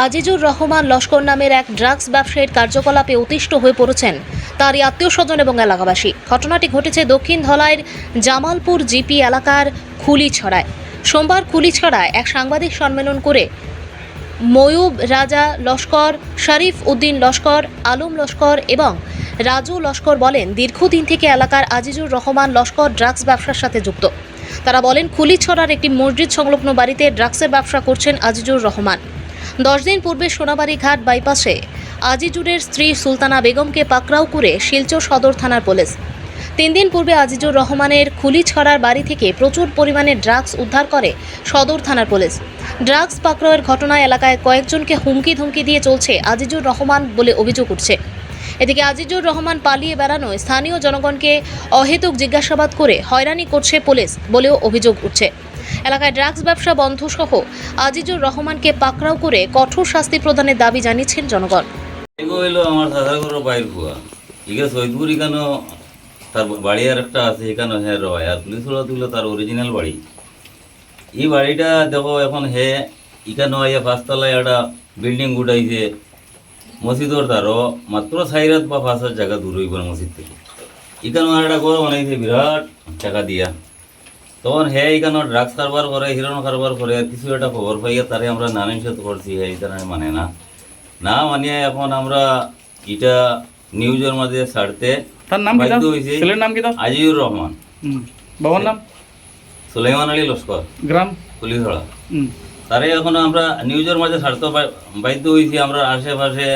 আজিজুর রহমান লস্কর নামের এক ড্রাগস ব্যবসায়ীর কার্যকলাপে অতিষ্ঠ হয়ে পড়েছেন তারই আত্মীয় স্বজন এবং এলাকাবাসী। ঘটনাটি ঘটেছে দক্ষিণ ধলাইয়ের জামালপুর জিপি এলাকার খুলিছড়ায়। সোমবার খুলিছড়ায় এক সাংবাদিক সম্মেলন করে ময়ূব রাজা লস্কর, শরীফ উদ্দিন লস্কর, আলম লস্কর এবং রাজু লস্কর বলেন, দীর্ঘদিন থেকে এলাকার আজিজুর রহমান লস্কর ড্রাগস ব্যবসার সাথে যুক্ত। তারা বলেন, খুলিছড়ার একটি মসজিদ সংলগ্ন বাড়িতে ড্রাগসের ব্যবসা করছেন আজিজুর রহমান। 10 দিন পূর্বে সোনাবাড়ি ঘাট বাইপাসে আজিজুরের স্ত্রী সুলতানা বেগমকে পাকড়াও করে শিলচর সদর থানার পুলিশ। 3 দিন পূর্বে আজিজুর রহমানের খুলিছড়ার বাড়ি থেকে প্রচুর পরিমাণে ড্রাগস উদ্ধার করে সদর থানার পুলিশ। ড্রাগস পাকড়াওয়ের ঘটনায় এলাকায় কয়েকজনকে হুমকি ধমকি দিয়ে চলছে আজিজুর রহমান বলে অভিযোগ উঠছে। এদিকে আজিজুর রহমান পালিয়ে বেড়ানোয় স্থানীয় জনগণকে অহেতুক জিজ্ঞাসাবাদ করে হয়রানি করছে পুলিশ বলেও অভিযোগ উঠছে। এলাকায় ড্রাগস ব্যবসা বন্ধ সহ আজিজুর রহমানকে পাকড়াও করে কঠোর শাস্তি প্রদানের দাবি জানিয়েছেন জনগণ। আমার দাদার ঘরের বাইর কুয়া ইগে সৈদপুর এখানে তার বাড়ি আর একটা আছে, এখানে হে রয় আর পুলিশ তুলো তার অরিজিনাল বাড়ি। এই বাড়িটা দেখো এখন হে এখানে আইয়া 5 তলায় একটা বিল্ডিং উঠাইছে মসজিদর তারও মাত্র 4 বা 5 হাজার জায়গা দূর হইব মসজিদ থেকে। এখানে একটা ঘর বানাইছে বিরাট টাকা দিয়া। তখন হে এখানে ড্রাগস কারবার করে, হিরোন কারবার করে, কিছু একটা খবর পাইয়া তারে আমরা নানিশত করছি। হে এটা মানে না মানিয়ে এখন আমরা এটা নিউজের মাঝে ছাড়তে তার নাম কি? ছেলের নাম কি? আজিজুর রহমান। বাবার নাম সুলাইমান আলী লস্কর, গ্রাম কুলিছড়া। তারে এখন আমরা নিউজের মাঝে ছাড়তে বাধ্য হয়েছি। আমরা আশেপাশে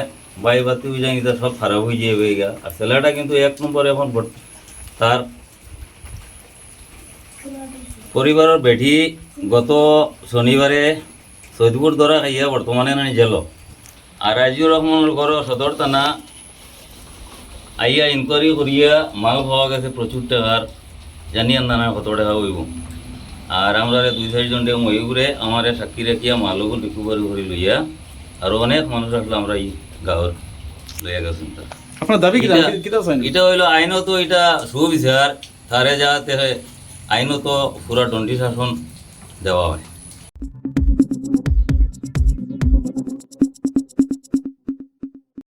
বাই বাতি হয়ে যাই, সব খারাপ হয়ে যাবে। আর ছেলেটা কিন্তু 1 নম্বর এখন তার পরিবারের বেঠি গত শনিবারে সৈদপুর দ্বারা খাইয়া বর্তমানে নানি জেল। আর আজিজুর রহমানের ঘর সদর থানা আইয়া ইনকোয়ারি করিয়া মাল পাওয়া গেছে প্রচুর টাকার, জানি না কত টাকা হইব। আর আমরা 2-4 জন ময়ূরে আমার সাক্ষী রাখিয়া মালগুলো রিকভারি করে লইয়া আর অনেক মানুষ আসলে আমরা এই গাঁৱৰ লইয়া গেছেন। আপনার দাবি কি? এটা হইল আইনত এটা সুবিচার, তারে যাতে আইনত পুরা দণ্ডি শাসন দেওয়া হয়।